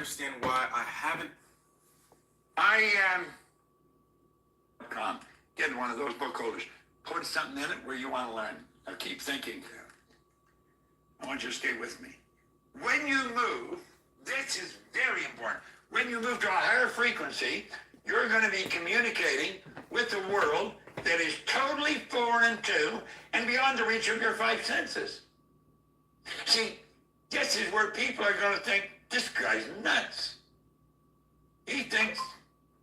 understand why I haven't. Come, get one of those book holders. Put something in it where you want to learn. Now keep thinking. I want you to stay with me. When you move, this is very important. When you move to a higher frequency, you're going to be communicating with the world that is totally foreign to and beyond the reach of your five senses. See, this is where people are going to think, this guy's nuts. He thinks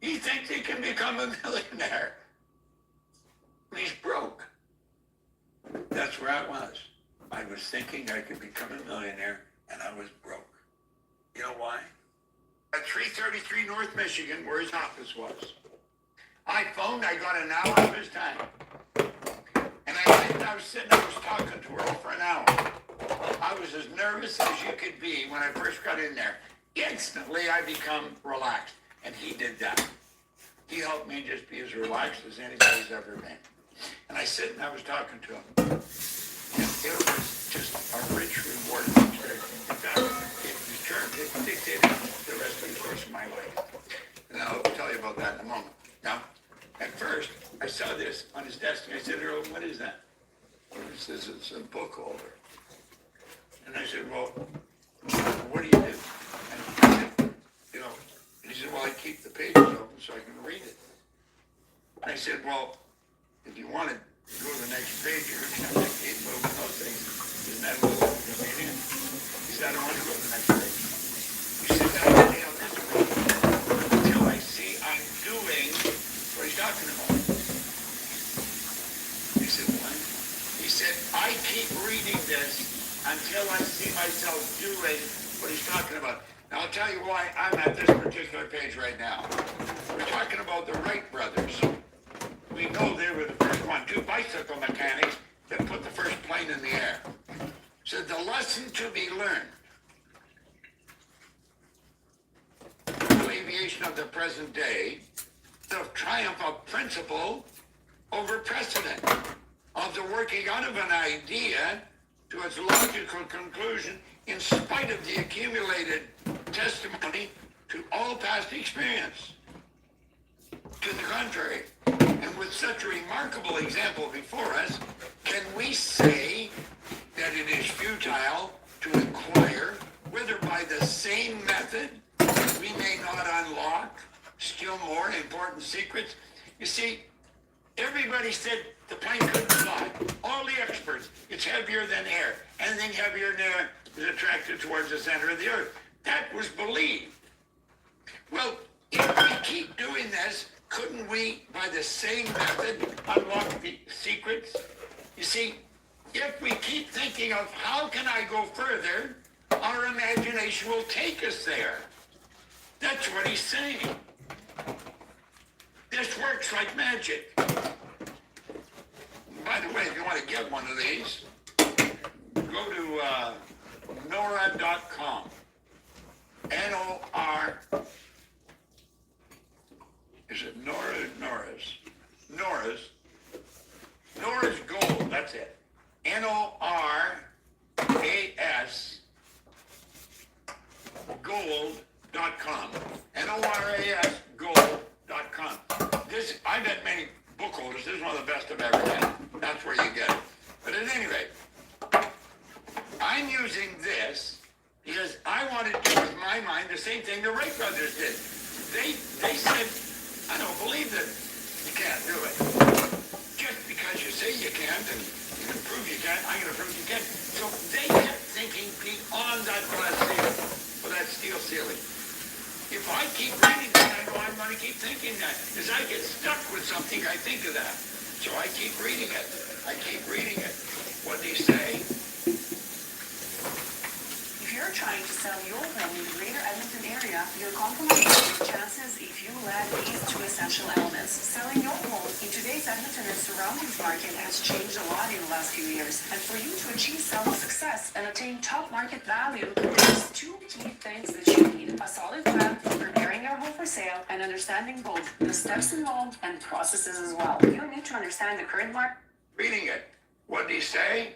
he can become a millionaire. He's broke. That's where I was. I was thinking I could become a millionaire, and I was broke. You know why? At 333 North Michigan, where his office was. I phoned, I got an hour of his time. And I was sitting, I was talking to her for an hour. I was as nervous as you could be when I first got in there. Instantly, I become relaxed. And he did that. He helped me just be as relaxed as anybody's ever been. And I sit and I was talking to him. And it was just a rich, rewarding experience. In fact, it dictated the rest of the course of my life. And I'll tell you about that in a moment. Now, at first, I saw this on his desk, and I said, Earl, what is that? He says, it's a book holder. And I said, well, what do you do? And I said, and he said, well, I keep the pages open so I can read it. And I said, well, if you want to go to the next page, you're going to have to keep moving those things. Isn't that a little inconvenient? He said, I don't want to go to the next page. He said, I can nail this way until I see I'm doing what he's talking about. He said, what? He said, I keep reading this until I see myself doing what he's talking about. Now, I'll tell you why I'm at this particular page right now. We're talking about the Wright brothers. We know they were the first one, two bicycle mechanics that put the first plane in the air. So the lesson to be learned, the aviation of the present day, the triumph of principle over precedent, of the working out of an idea to its logical conclusion in spite of the accumulated testimony to all past experience. To the contrary, and with such a remarkable example before us, can we say that it is futile to inquire whether by the same method we may not unlock still more important secrets? You see, everybody said the plane couldn't fly. All the experts, it's heavier than air. Anything heavier than air is attracted towards the center of the earth. That was believed. Well, if we keep doing this, couldn't we, by the same method, unlock the secrets? You see, if we keep thinking of how can I go further, our imagination will take us there. That's what he's saying. This works like magic. By the way, if you want to get one of these, go to Nora.com. N-O-R. Is it Nora? Nora's Gold, that's it. N-O-R-A-S Gold.com. N-O-R-A-S Gold.com. This, I bet many book holders, this is one of the best I've ever had. That's where you get it. But at any rate, I'm using this because I wanted to do with my mind the same thing the Wright brothers did. They said, I don't believe that you can't do it. Just because you say you can't and you can prove you can't, I'm going to prove you can. So they kept thinking beyond that glass ceiling, or that steel ceiling. If I keep reading that, I know I'm going to keep thinking that. As I get stuck with something, I think of that. So I keep reading it. I keep reading it. What do you say? If you're trying to sell your home in the greater Edmonton area, you're compromising your chances if you lack these two essential elements. Selling your home in today's Edmonton and surroundings market has changed a lot in the last few years. And for you to achieve selling success and attain top market value, there's two key things that you need. A solid plan for preparing your home for sale and understanding both the steps involved and processes as well. You need to understand the current market. Reading it. What do you say?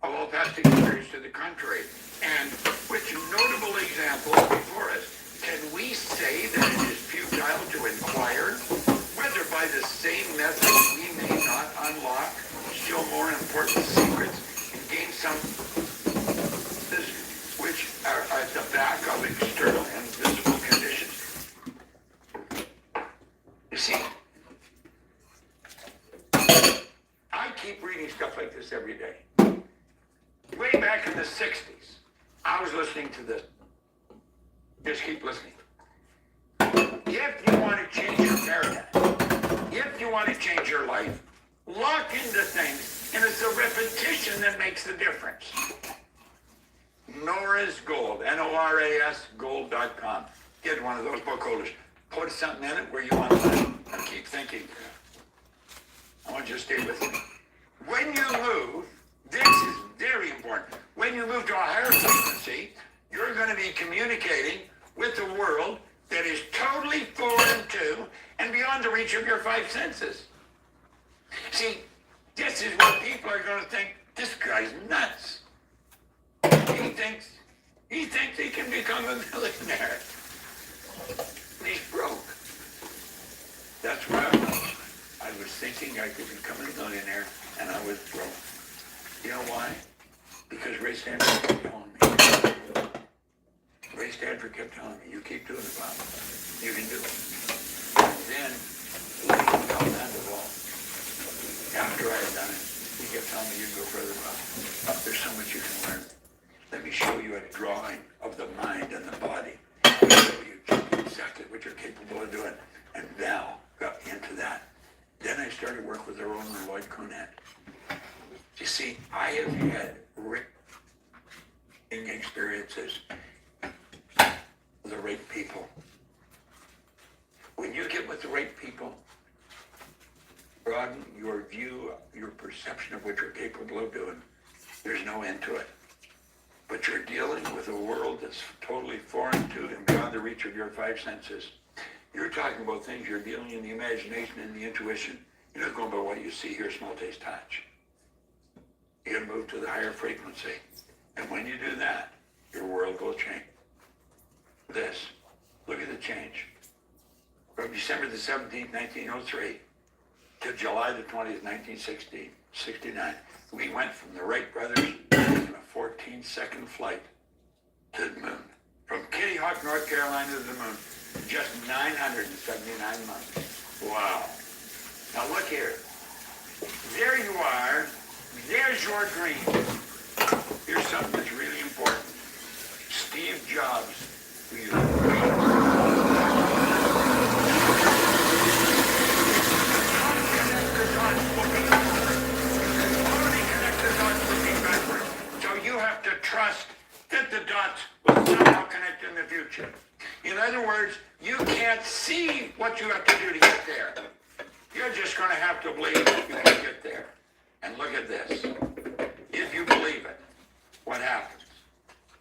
of all past experience to the contrary. And which notable example before us can we say that it is futile to inquire whether by the same method we may not unlock still more important secrets and gain some which are at the back of external and visible conditions? You see, I keep reading stuff like this every day. Way back in the 60s, I was listening to this. Just keep listening. If you want to change your paradigm, if you want to change your life, lock into things, and it's the repetition that makes the difference. Nora's Gold, N-O-R-A-S, gold.com. Get one of those book holders. Put something in it where you want to live. And keep thinking. I want you to stay with me. When you move, this is very important. When you move to a higher frequency, you're going to be communicating with a world that is totally foreign to and beyond the reach of your five senses. See, this is what people are going to think, this guy's nuts. He thinks he can become a millionaire. And he's broke. That's where I was thinking I could become a millionaire, and I was broke. You know why? Because Ray Stanford kept telling me. Ray Stanford kept telling me, you keep doing it, Bob. You can do it. Then, he fell down the wall. After I had done it, he kept telling me, you can go further, Bob. There's so much you can learn. Let me show you a drawing of the mind and the body. I'll show you exactly what you're capable of doing. And Val got me into that. Then I started work with our owner, Lloyd Conant. You see, I have had rich experiences with the right people. When you get with the right people, broaden your view, your perception of what you're capable of doing. There's no end to it. But you're dealing with a world that's totally foreign to and beyond the reach of your five senses. You're talking about things you're dealing in the imagination and the intuition. You're not going by what you see, hear, smell, taste, touch. You gotta move to the higher frequency. And when you do that, your world will change. This, look at the change. From December the 17th, 1903 to July the 20th, 1969, we went from the Wright brothers in a 14-second flight to the moon. From Kitty Hawk, North Carolina to the moon, just 979 months. Wow. Now look here. There you are. There's your dream. Here's something that's really important. Steve Jobs, who you so you have to trust that the dots will somehow connect in the future. In other words, you can't see what you have to do to get there. You're just going to have to believe that you can get there. And look at this. If you believe it, what happens?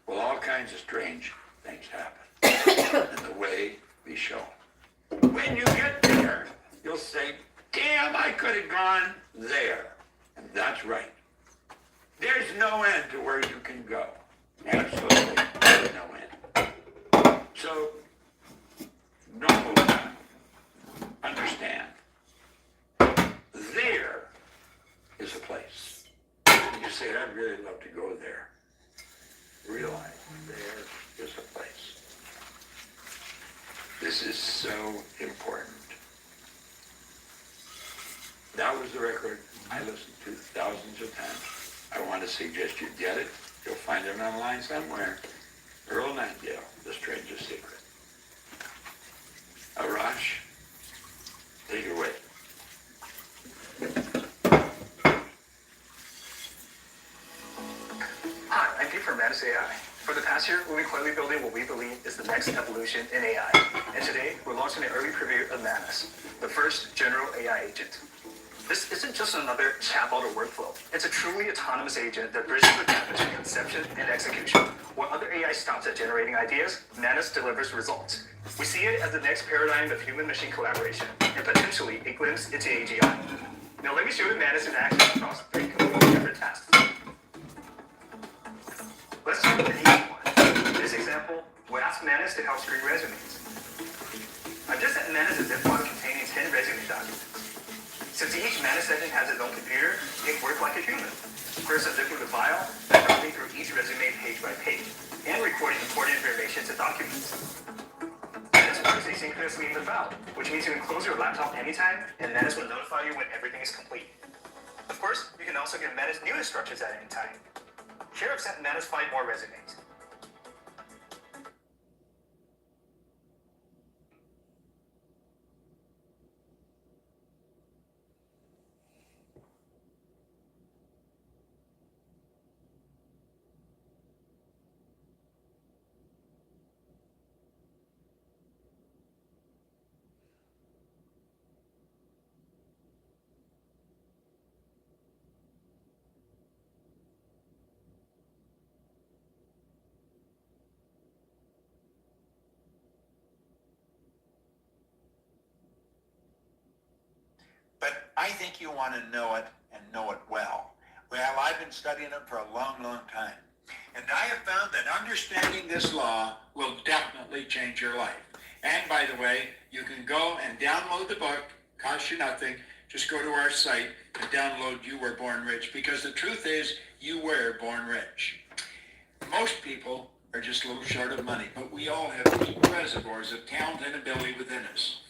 Well, all kinds of strange things happen in the way we show. When you get there, you'll say, damn, I could have gone there. And that's right. There's no end to where you can go. Absolutely no end. So, don't move on. Understand. There is a place. You say, I'd really love to go there. Realize there is a place. This is so important. That was the record I listened to thousands of times. I want to suggest you get it. You'll find it online somewhere. Earl Nightingale, The Strangest Secret. Arash, take it away. Hi, I'm Pete from Manus AI. For the past year, we've been quietly building what we believe is the next evolution in AI. And today, we're launching an early preview of Manus, the first general AI agent. This isn't just another chatbot or workflow. It's a truly autonomous agent that bridges the gap between conception and execution. While other AI stops at generating ideas, Manus delivers results. We see it as the next paradigm of human-machine collaboration, and potentially a glimpse into AGI. Now let me show you Manus in action across 3 completely different tasks. Let's start with an easy one. In this example, we'll ask Manus to help screen resumes. I've just sent Manus a zip file containing 10 resume documents. Since each Manus agent has its own computer, it works like a human. First, unzipping the file, then going through each resume page by page, and recording important information to documents. Manus works asynchronously in the file, which means you can close your laptop anytime, and Manus will notify you when everything is complete. Of course, you can also give Manus new instructions at any time. Here I've sent Manus 5 more resumes. But I think you want to know it and know it well. Well, I've been studying it for a long, long time. And I have found that understanding this law will definitely change your life. And by the way, you can go and download the book, costs you nothing. Just go to our site and download You Were Born Rich, because the truth is you were born rich. Most people are just a little short of money, but we all have deep reservoirs of talent and ability within us.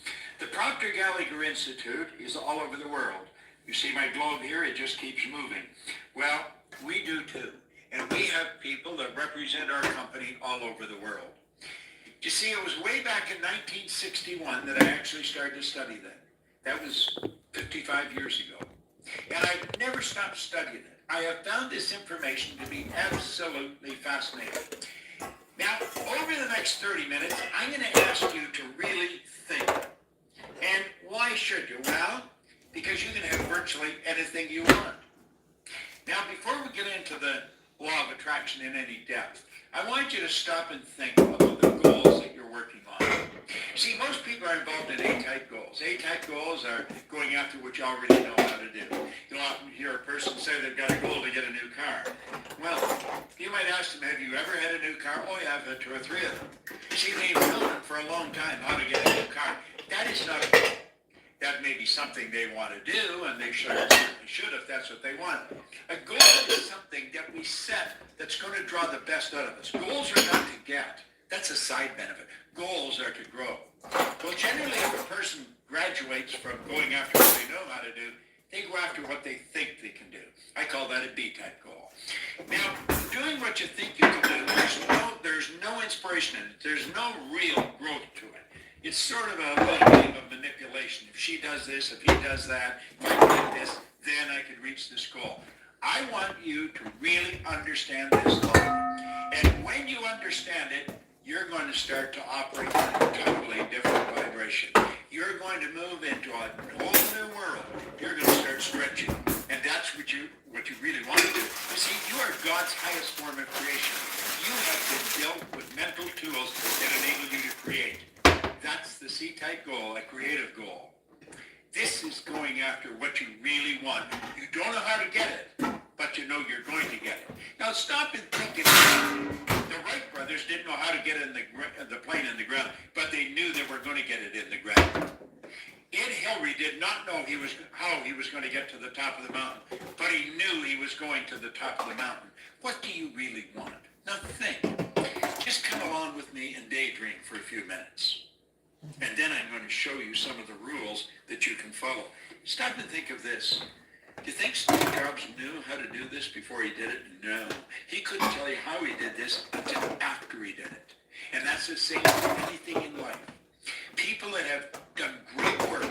The Proctor Gallagher Institute is all over the world. You see my globe here, it just keeps moving. Well, we do too. And we have people that represent our company all over the world. You see, it was way back in 1961 that I actually started to study that. That was 55 years ago. And I've never stopped studying it. I have found this information to be absolutely fascinating. Now, over the next 30 minutes, I'm going to ask you to really think. And why should you? Well, because you can have virtually anything you want. Now, before we get into the law of attraction in any depth, I want you to stop and think about the goals that you're working on. See, most people are involved in A-type goals. A-type goals are going after what you already know how to do. You'll often hear a person say they've got a goal to get a new car. Well, you might ask them, have you ever had a new car? Oh, yeah, I've had 2 or 3 of them. See, they've known for a long time how to get a new car. That is not a goal. That may be something they want to do, and they certainly should if that's what they want. A goal is something that we set that's going to draw the best out of us. Goals are not to get. That's a side benefit. Goals are to grow. Well, generally, if a person graduates from going after what they know how to do, they go after what they think they can do. I call that a B-type goal. Now, doing what you think you can do, there's no inspiration in it. There's no real growth to it. It's sort of a little game of manipulation. If she does this, if he does that, if I do this, then I could reach this goal. I want you to really understand this law. And when you understand it, you're going to start to operate in a totally different vibration. You're going to move into a whole new world. You're going to start stretching. And that's what you really want to do. You see, you are God's highest form of creation. You have been built with mental tools that enable you to create. That's the C-type goal, a creative goal. This is going after what you really want. You don't know how to get it, but you know you're going to get it. Now stop and think. The Wright brothers didn't know how to get in the plane in the ground, but they knew they were going to get it in the ground. Ed Hillary did not know how he was going to get to the top of the mountain, but he knew he was going to the top of the mountain. What do you really want? Now think. Just come along with me and daydream for a few minutes. And then I'm going to show you some of the rules that you can follow. Stop and think of this. Do you think Steve Jobs knew how to do this before he did it? No. He couldn't tell you how he did this until after he did it. And that's the same with anything in life. People that have done great work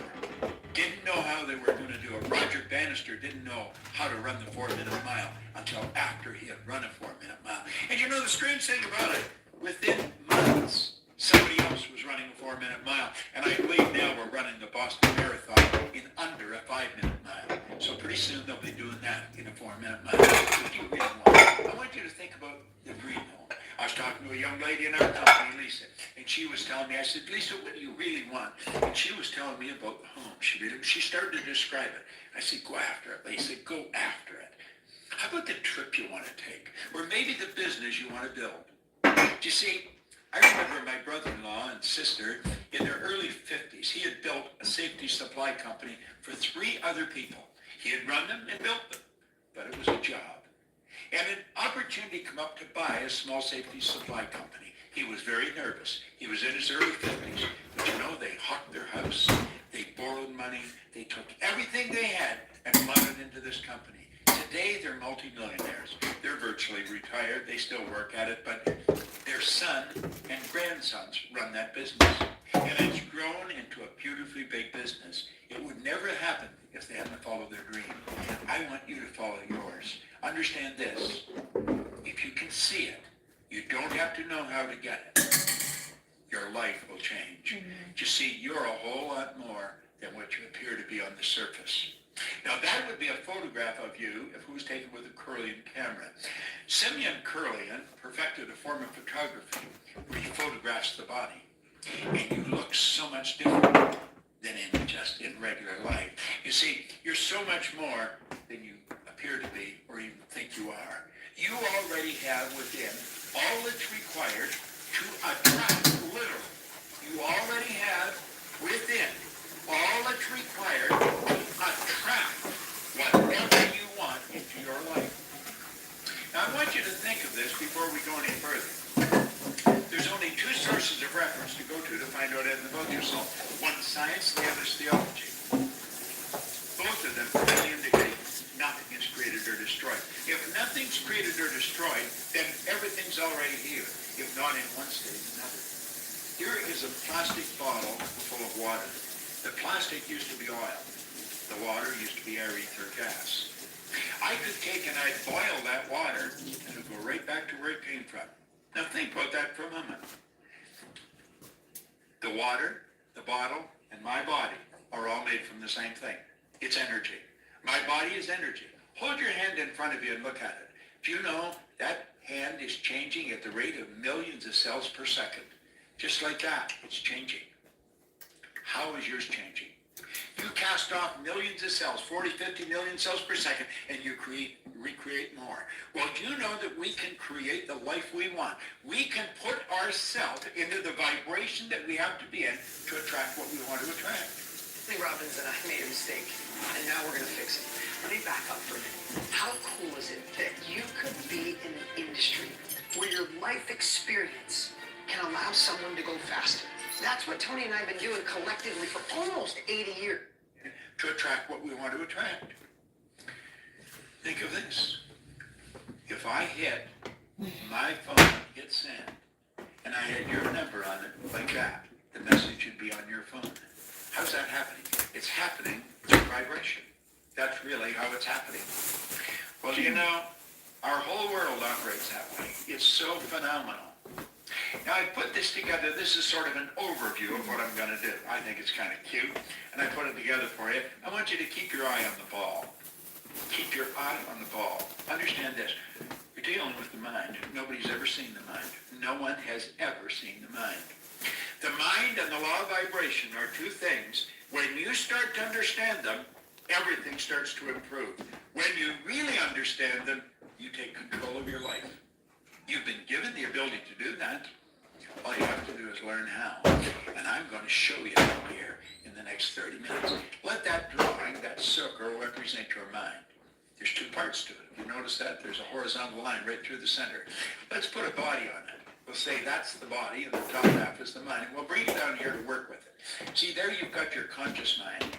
didn't know how they were going to do it. Roger Bannister didn't know how to run the 4-minute mile until after he had run a 4-minute mile. And you know the strange thing about it, within months, somebody else was running a 4-minute mile. And I believe now we're running the Boston Marathon in under a 5-minute mile. So pretty soon they'll be doing that in a 4-minute mile. What do you really want? I want you to think about the dream home. I was talking to a young lady in our company, Lisa, and she was telling me, I said, Lisa, what do you really want? And she was telling me about the home. She started to describe it. I said, go after it, Lisa, go after it. How about the trip you want to take? Or maybe the business you want to build? You see, I remember my brother-in-law and sister in their early 50s. He had built a safety supply company for 3 other people. He had run them and built them, but it was a job. And an opportunity came up to buy a small safety supply company. He was very nervous. He was in his early 50s. But you know, they hawked their house. They borrowed money. They took everything they had and flooded into this company. Today, they're multimillionaires. They're virtually retired. They still work at it, but their son and grandsons run that business. And it's grown into a beautifully big business. It would never happen if they hadn't followed their dream. I want you to follow yours. Understand this. If you can see it, you don't have to know how to get it. Your life will change. You see, you're a whole lot more than what you appear to be on the surface. Now that would be a photograph of you if it was taken with a Kirlian camera. Simeon Kirlian perfected a form of photography where he photographs the body. And you look so much different than in regular life. You see, you're so much more than you appear to be or even think you are. You already have within all that's required to attract, literally. You already have within all that's required to attract whatever you want into your life. Now, I want you to think of this before we go any further. There's only 2 sources of reference to go to find out anything about yourself. One's science, the other's theology. Both of them clearly indicate nothing is created or destroyed. If nothing's created or destroyed, then everything's already here, if not in one state, another. Here is a plastic bottle full of water. The plastic used to be oil. The water used to be air, ether, gas. I could take and I'd boil that water and it would go right back to where it came from. Now think about that for a moment. The water, the bottle, and my body are all made from the same thing. It's energy. My body is energy. Hold your hand in front of you and look at it. Do you know that hand is changing at the rate of millions of cells per second? Just like that, it's changing. How is yours changing? You cast off millions of cells, 40, 50 million cells per second, and you recreate more. Well, do you know that we can create the life we want? We can put ourselves into the vibration that we have to be in to attract what we want to attract. Lee Robbins and I made a mistake, and now we're going to fix it. Let me back up for a minute. How cool is it that you could be in an industry where your life experience can allow someone to go faster? That's what Tony and I have been doing collectively for almost 80 years. To attract what we want to attract. Think of this. If I hit my phone, hit send, and I had your number on it like that, the message would be on your phone. How's that happening? It's happening through vibration. That's really how it's happening. Well, you know, our whole world operates that way. It's so phenomenal. Now, I put this together. This is sort of an overview of what I'm going to do. I think it's kind of cute, and I put it together for you. I want you to keep your eye on the ball. Keep your eye on the ball. Understand this. You're dealing with the mind. Nobody's ever seen the mind. No one has ever seen the mind. The mind and the law of vibration are 2 things. When you start to understand them, everything starts to improve. When you really understand them, you take control of your life. You've been given the ability to do that. All you have to do is learn how. And I'm going to show you here in the next 30 minutes. Let that drawing, that circle, represent your mind. There's 2 parts to it. If you notice that, there's a horizontal line right through the center. Let's put a body on it. We'll say that's the body, and the top half is the mind. And we'll bring it down here to work with it. See, there you've got your conscious mind.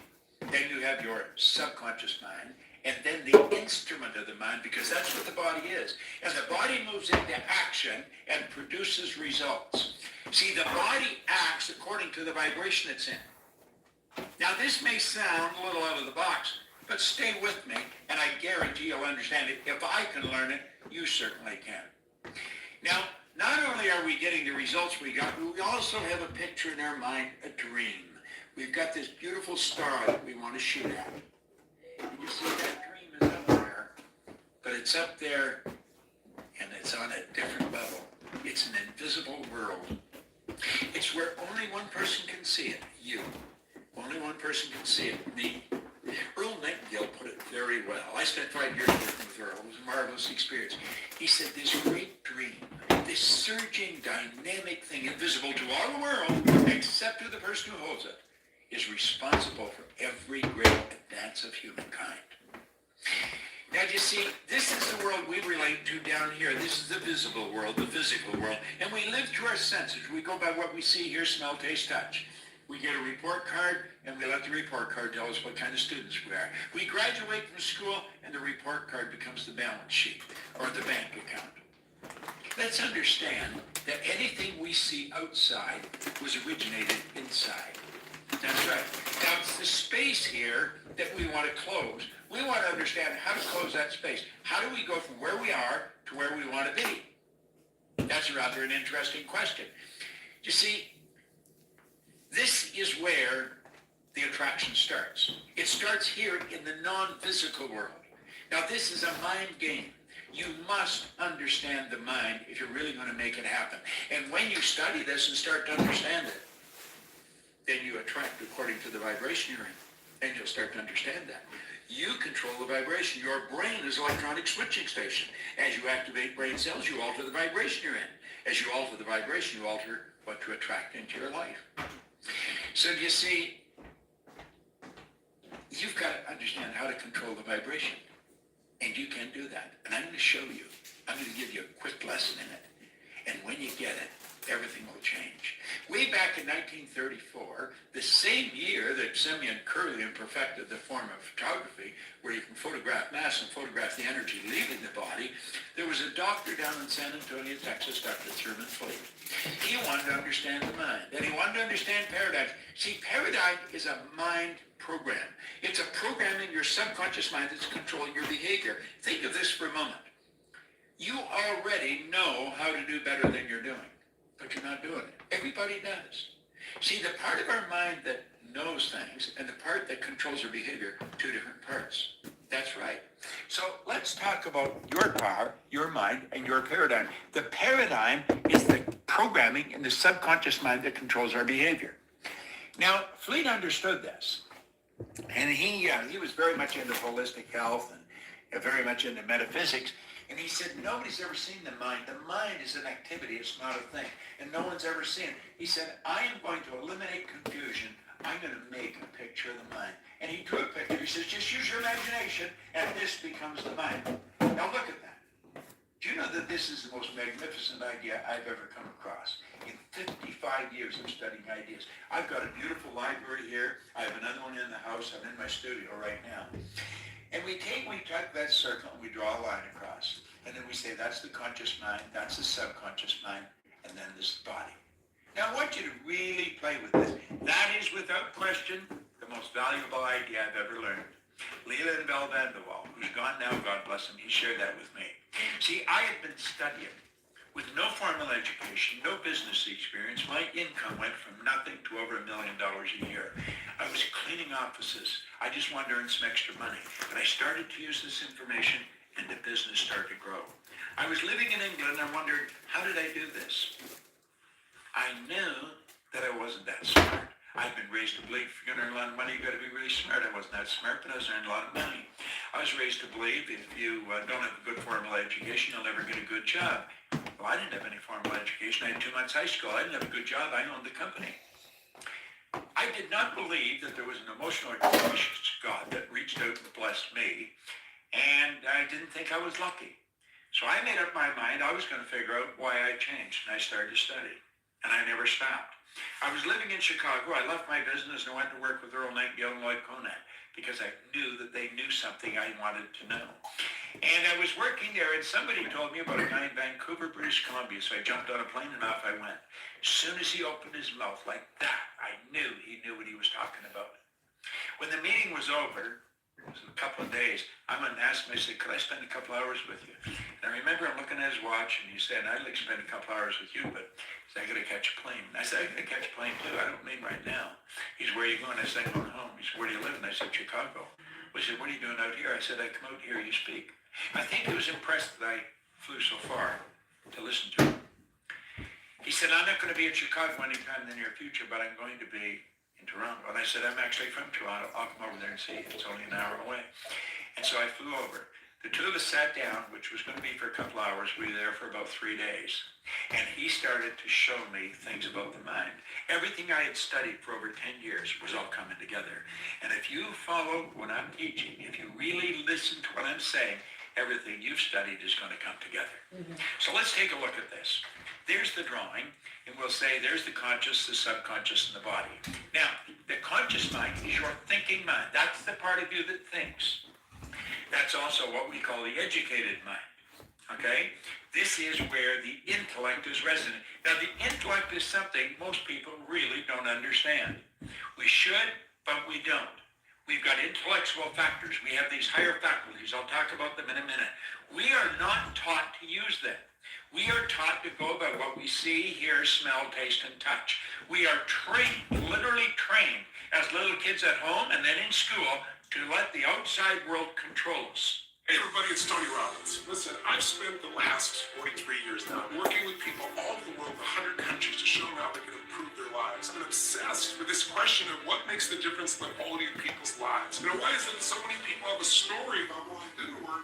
Then you have your subconscious mind. And then the instrument of the mind, because that's what the body is. And the body moves into action and produces results. See, the body acts according to the vibration it's in. Now, this may sound a little out of the box, but stay with me, and I guarantee you'll understand it. If I can learn it, you certainly can. Now, not only are we getting the results we got, but we also have a picture in our mind, a dream. We've got this beautiful star that we want to shoot at. And you see that dream is up there, but it's up there and it's on a different level. It's an invisible world. It's where only one person can see it, you. Only one person can see it, me. Earl Nightingale put it very well. I spent 5 years working with Earl. It was a marvelous experience. He said, this great dream, this surging, dynamic thing invisible to all the world, except to the person who holds it, is responsible for every great advance of humankind. Now, you see, this is the world we relate to down here. This is the visible world, the physical world. And we live through our senses. We go by what we see, hear, smell, taste, touch. We get a report card, and we let the report card tell us what kind of students we are. We graduate from school, and the report card becomes the balance sheet or the bank account. Let's understand that anything we see outside was originated inside. That's right. Now, it's the space here that we want to close. We want to understand how to close that space. How do we go from where we are to where we want to be? That's rather an interesting question. You see, this is where the attraction starts. It starts here in the non-physical world. Now, this is a mind game. You must understand the mind if you're really going to make it happen. And when you study this and start to understand it, then you attract according to the vibration you're in, and you'll start to understand that. You control the vibration. Your brain is an electronic switching station. As you activate brain cells, you alter the vibration you're in. As you alter the vibration, you alter what to attract into your life. So you see, you've got to understand how to control the vibration. And you can do that. And I'm going to show you. I'm going to give you a quick lesson in it. And when you get it, everything will change. Way back in 1934, the same year that Simeon Kirlian perfected the form of photography, where you can photograph mass and photograph the energy leaving the body, there was a doctor down in San Antonio, Texas, Dr. Thurman Fleet. He wanted to understand the mind, and he wanted to understand paradigms. See, paradigm is a mind program. It's a program in your subconscious mind that's controlling your behavior. Think of this for a moment. You already know how to do better than you're doing, but you're not doing it. Everybody does. See, the part of our mind that knows things and the part that controls our behavior, two different parts. That's right. So let's talk about your power, your mind, and your paradigm. The paradigm is the programming in the subconscious mind that controls our behavior. Now, Fleet understood this, and he was very much into holistic health and very much into metaphysics. And he said, nobody's ever seen the mind. The mind is an activity. It's not a thing. And no one's ever seen it. He said, I am going to eliminate confusion. I'm going to make a picture of the mind. And he drew a picture. He says, just use your imagination, and this becomes the mind. Now look at that. Do you know that this is the most magnificent idea I've ever come across? In 55 years of studying ideas. I've got a beautiful library here. I have another one in the house. I'm in my studio right now. And we take that circle and we draw a line across. And then we say, that's the conscious mind, that's the subconscious mind, and then this body. Now I want you to really play with this. That is, without question, the most valuable idea I've ever learned. Leland Bell Vanderwall, who's gone now, God bless him, he shared that with me. See, I had been studying. With no formal education, no business experience, my income went from nothing to over $1 million a year. I was cleaning offices. I just wanted to earn some extra money. But I started to use this information, and the business started to grow. I was living in England, and I wondered, how did I do this? I knew that I wasn't that smart. I've been raised to believe if you're going to earn a lot of money, you've got to be really smart. I wasn't that smart, but I was earning a lot of money. I was raised to believe if you don't have a good formal education, you'll never get a good job. Well, I didn't have any formal education. I had 2 months high school. I didn't have a good job. I owned the company. I did not believe that there was an emotional or gracious God that reached out and blessed me, and I didn't think I was lucky. So I made up my mind I was going to figure out why I changed, and I started to study, and I never stopped. I was living in Chicago. I left my business and went to work with Earl Nightingale and Lloyd Conant because I knew that they knew something I wanted to know. And I was working there, and somebody told me about a guy in Vancouver, British Columbia, so I jumped on a plane and off I went. As soon as he opened his mouth like that, I knew he knew what he was talking about. When the meeting was over, it was a couple of days, I went and asked him, I said, could I spend a couple hours with you? And I remember him looking at his watch, and he said, I'd like to spend a couple hours with you, but I got to catch a plane. And I said, I got to catch a plane too. I don't mean right now. He said, where are you going? I said, I'm going home. He said, where do you live? And I said, Chicago. He said, what are you doing out here? I said, I come out here, you speak. I think he was impressed that I flew so far to listen to him. He said, I'm not going to be in Chicago anytime in the near future, but I'm going to be in Toronto. And I said, I'm actually from Toronto. I'll come over there and see you. It's only an hour away. And so I flew over. The two of us sat down, which was going to be for a couple hours. We were there for about 3 days. And he started to show me things about the mind. Everything I had studied for over 10 years was all coming together. And if you follow what I'm teaching, if you really listen to what I'm saying, everything you've studied is going to come together. So let's take a look at this. There's the drawing, and we'll say there's the conscious, the subconscious, and the body. Now, the conscious mind is your thinking mind. That's the part of you that thinks. That's also what we call the educated mind, okay? This is where the intellect is resident. Now, the intellect is something most people really don't understand. We should, but we don't. We've got intellectual factors. We have these higher faculties. I'll talk about them in a minute. We are not taught to use them. We are taught to go by what we see, hear, smell, taste, and touch. We are trained, literally trained, as little kids at home and then in school, to let the outside world control us. Hey everybody, it's Tony Robbins. Listen, I've spent the last 43 years now working with people all over the world, 100 countries, to show them how they can improve their lives. I'm obsessed with this question of what makes the difference in the quality of people's lives. You know, why is it that so many people have a story about what I do, or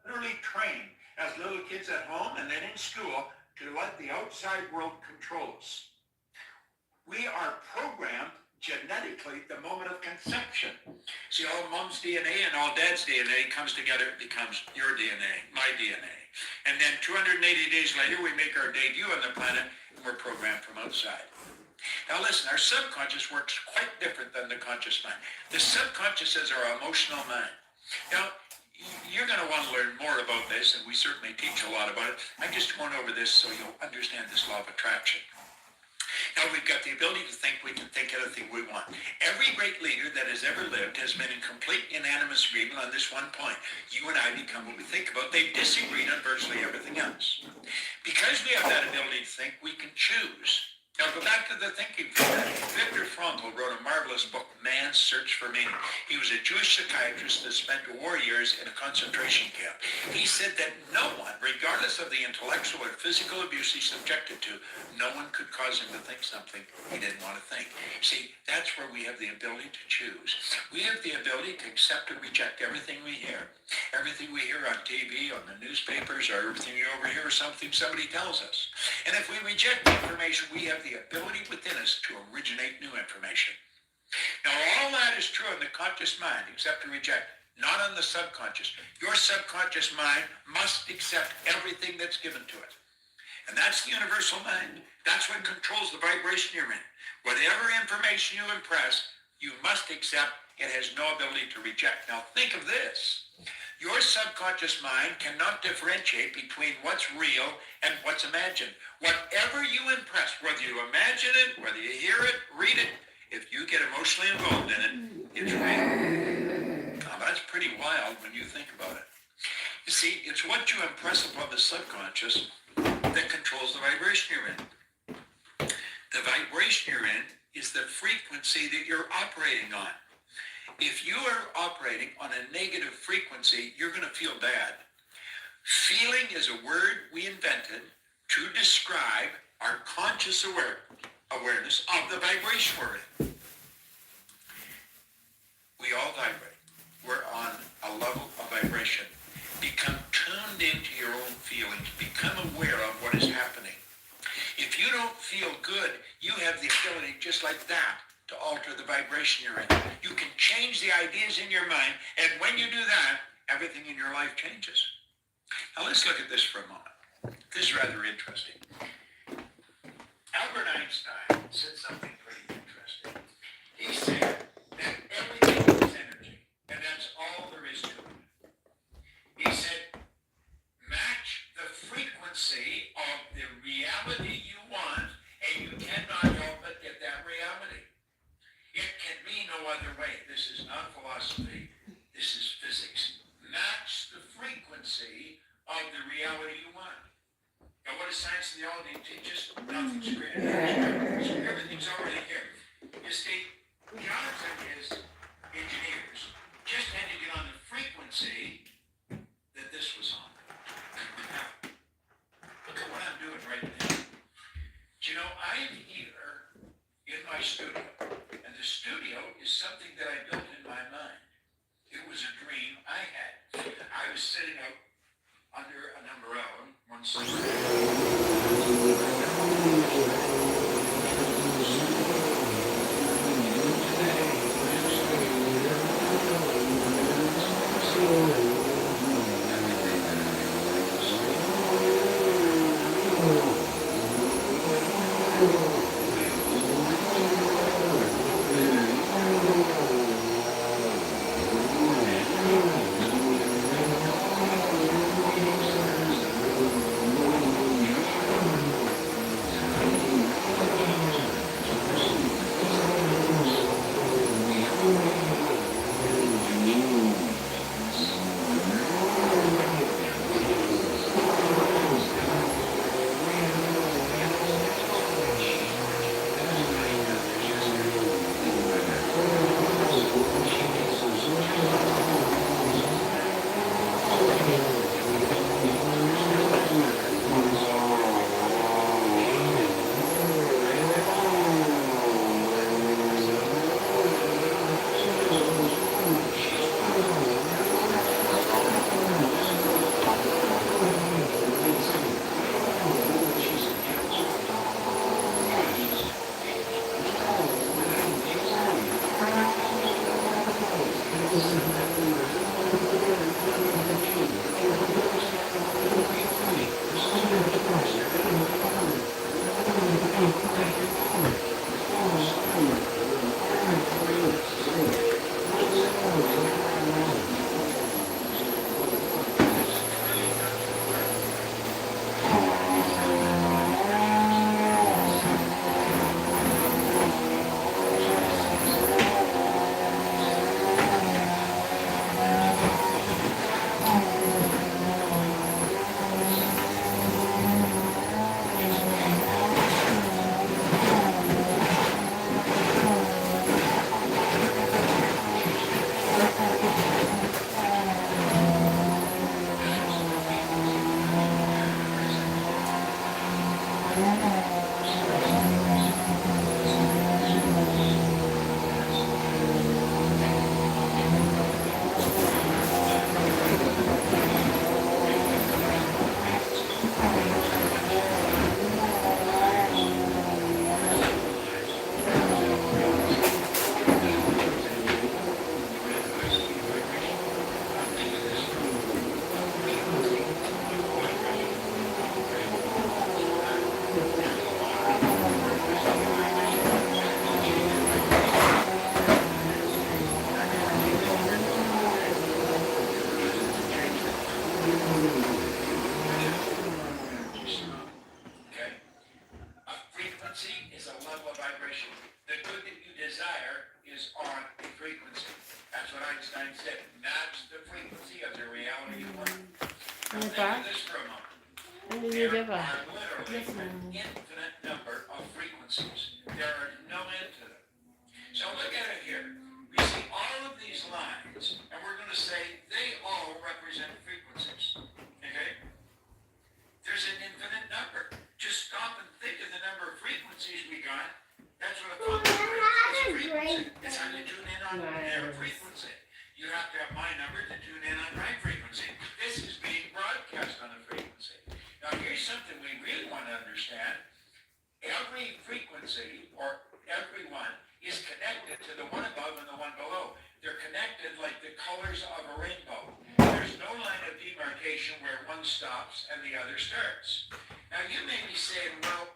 Literally trained as little kids at home and then in school to let the outside world control us. We are programmed genetically the moment of conception. See, all mom's DNA and all dad's DNA comes together, it becomes your DNA, my DNA. And then 280 days later, we make our debut on the planet, and we're programmed from outside. Now listen, our subconscious works quite different than the conscious mind. The subconscious is our emotional mind. Now, you're going to want to learn more about this, and we certainly teach a lot about it. I'm just going over this so you'll understand this law of attraction. Now, we've got the ability to think. We can think anything we want. Every great leader that has ever lived has been in complete unanimous agreement on this one point. You and I become what we think about. They've disagreed on virtually everything else. Because we have that ability to think, we can choose. Now, go back to the thinking for a minute. Viktor Frankl wrote a marvelous book, Man's Search for Meaning. He was a Jewish psychiatrist that spent war years in a concentration camp. He said that no one, regardless of the intellectual or physical abuse he's subjected to, no one could cause him to think something he didn't want to think. See, that's where we have the ability to choose. We have the ability to accept or reject everything we hear. Everything we hear on TV, on the newspapers, or everything you overhear is something somebody tells us. And if we reject the information, we have the ability within us to originate new information. Now, all that is true in the conscious mind, accept or reject, not on the subconscious. Your subconscious mind must accept everything that's given to it. And that's the universal mind. That's what controls the vibration you're in. Whatever information you impress, you must accept. It has no ability to reject. Now, think of this. Your subconscious mind cannot differentiate between what's real and what's imagined. Whatever you impress, whether you imagine it, whether you hear it, read it, if you get emotionally involved in it, it's real. Now, that's pretty wild when you think about it. You see, it's what you impress upon the subconscious that controls the vibration you're in. The vibration you're in is the frequency that you're operating on. If you are operating on a negative frequency, you're going to feel bad. Feeling is a word we invented to describe our conscious awareness of the vibration we're in. We all vibrate. We're on a level of vibration. Become tuned into your own feelings. Become aware of what is happening. If you don't feel good, you have the ability just like that to alter the vibration you're in. You can change the ideas in your mind, and when you do that, everything in your life changes. Now let's look at this for a moment. This is rather interesting. Albert Einstein said something pretty interesting. He said that everything is energy, and that's all there is to it. He said, match the frequency of the reality you want, and you cannot help but get that reality. It can be no other way. This is not philosophy. This is physics. Match the frequency of the reality you want. Now, what does science and theology teach us? Nothing's greater than abstract. Everything's already here. You see, Jonathan is engineers just had to get on the frequency that this was on. Now, look at what I'm doing right now. Do you know, I'm here in my studio, and is something that I built in my mind. It was a dream I had. I was sitting out under an umbrella one summer. Okay? A frequency is a level of vibration. The good that you desire is on a frequency. That's what Einstein said. Match the frequency of the reality you want. Now think of this for a moment. There are literally an infinite number of frequencies. There are no end to them. So look at it here. We see all of these lines, and we're going to say they all represent frequencies. Okay? There's an infinite number. Just stop and think of the number of frequencies we got. That's what a phone number is. It's a frequency. It's how you tune in on their frequency. You have to have my number to tune in on my frequency. This is being broadcast on a frequency. Now here's something we really want to understand. Every frequency, or every one, is connected to the one above and the one below. They're connected like the colors of a rainbow. There's no line of demarcation where one stops and the other starts. Now you may be saying, well,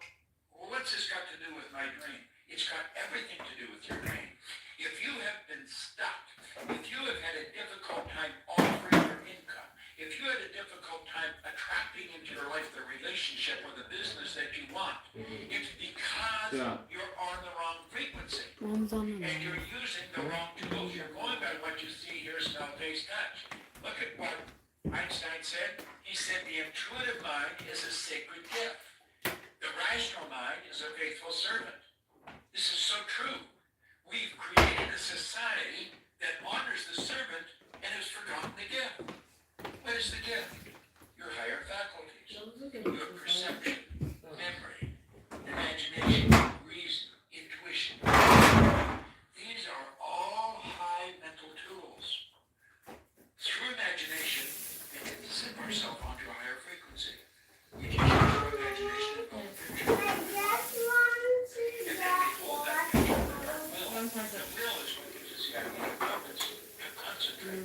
what's this got to do with my dream? It's got everything to do with your dream. If you have been stuck, if you have had a difficult time offering your income, if you had a difficult time attracting into your life the relationship or the business that you want, it's because you're on the wrong frequency. And you're using the wrong tools. You're going by what you see, hear, smell, taste, touch. Look at what Einstein said. He said the intuitive mind is a sacred gift. The rational mind is a faithful servant. This is so true. We've created a society that honors the servant and has forgotten the gift. What is the gift? Your higher faculties. Your perception, memory, imagination, reason, intuition. These are got to get focus to concentrate.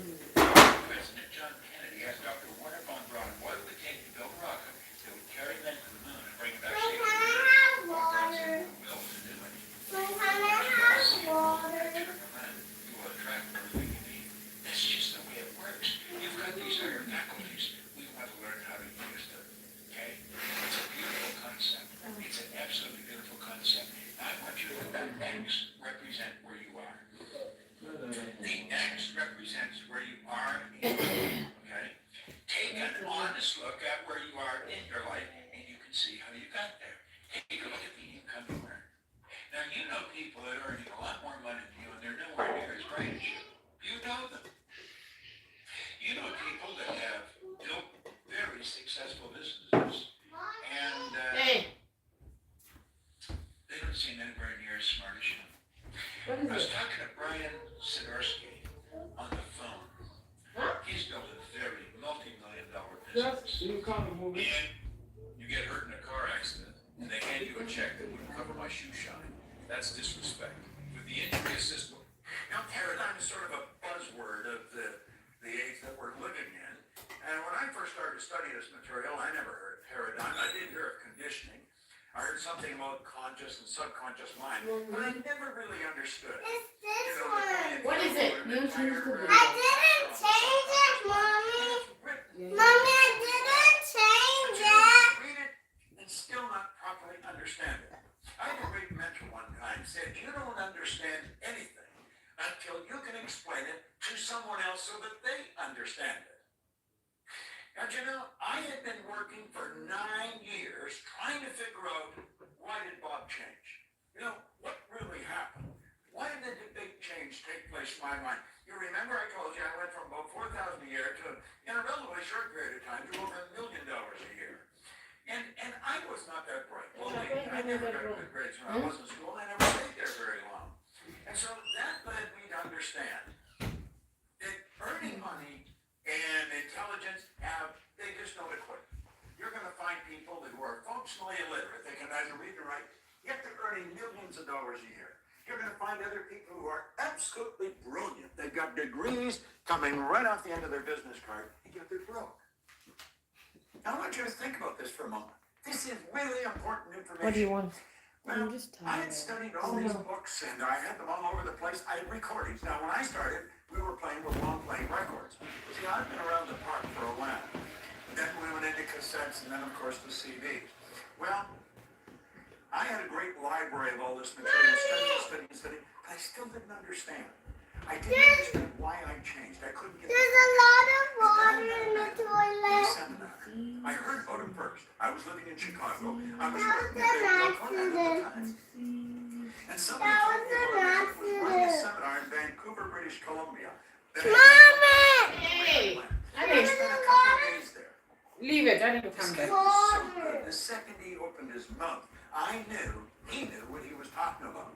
President John Kennedy asked Dr. Wernher von Braun what it would take to build a rocket that would carry men to the moon and bring it back safely. Von Braun said, "We will to do it. Turn around, you will attract everything you need. That's just the way it works. You've got these higher faculties. We want to learn how to use them. Okay? It's a beautiful concept. It's an absolutely beautiful concept. I want you to look at X represent where you are. The X represents where you are in your life. Okay? Take an honest look at where you are in your life, and you can see how you got there. Take a look at the income you earn. Now, you know people that are earning a lot more money than you, and they're nowhere near as bright as you. You know them. You know people that have built very successful businesses, and they don't seem anywhere near as smart as you. I was talking to Brian Sidorsky on the phone. He's built a very multi-million-dollar business. And you get hurt in a car accident, and they hand you a check that wouldn't cover my shoe shine. That's disrespect. With the injury assistance. Now, paradigm is sort of a buzzword of the age that we're living in. And when I first started studying this material, I never heard of paradigm. I did hear of conditioning. I heard something about conscious and subconscious mind, but I never really understood. What is it? You choose to do. I didn't change it, Mommy. Mommy, I didn't change it. Read it and still not properly understand it. I had a great mentor one time said, "You don't understand anything until you can explain it to someone else so that they understand it." And you know, I had been working for 9 years trying to figure out, why did Bob change? You know, what really happened? Why did the big change take place in my mind? You remember I told you I went from about $4,000 a year to, in a relatively short period of time, to over $1 million a year. And I was not that bright. Well, I never got good grades when I was in school. I never stayed there very long. And so that led me to understand that earning money and intelligence they just don't equate. You're going to find people who are functionally illiterate. They can neither read nor write, yet they're earning millions of dollars a year. You're going to find other people who are absolutely brilliant. They've got degrees coming right off the end of their business card, and yet they're broke. Now, I want you to think about this for a moment. This is really important information. What do you want? Well, I'm just I tired. had studied all these books, and I had them all over the place. I had recordings. Now, when I started, we were playing with long-playing records. See, I've been around the park for a while. Then we went into cassettes, and then, of course, the CDs. Well, I had a great library of all this material, studying, but I still didn't understand. I didn't understand why I changed. I couldn't get There's a lot of water in the toilet. seminar. I heard about it first. I was living in Chicago. I was That working was in an Oklahoma at the time. And somebody That told me was about an it. I was running a accident. seminar in Vancouver, British Columbia. Mommy! Hey! I Hey! spent a couple of days there. Leave it. I need to This come guy back. was so good. The second he opened his mouth, I knew he knew what he was talking about.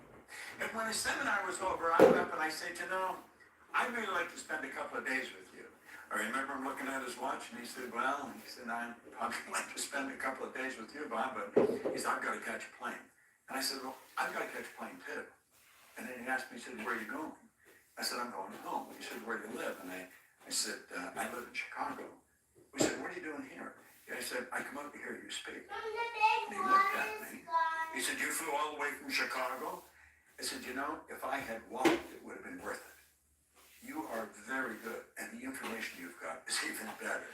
And when the seminar was over, I went up and I said, "You know, I'd really like to spend a couple of days with you." I remember him looking at his watch, and he said, "Well," he said, "I'd probably like to spend a couple of days with you, Bob, but," he said, "I've got to catch a plane." And I said, "Well, I've got to catch a plane too." And then he asked me, he said, "Where are you going?" I said, "I'm going home." He said, "Where do you live?" And I said, "I live in Chicago." We said, "What are you doing here?" And I said, "I come out to hear you speak." From the big And he looked at water me. sky. He said, "You flew all the way from Chicago?" I said, "You know, if I had walked, it would have been worth it. You are very good, and the information you've got is even better."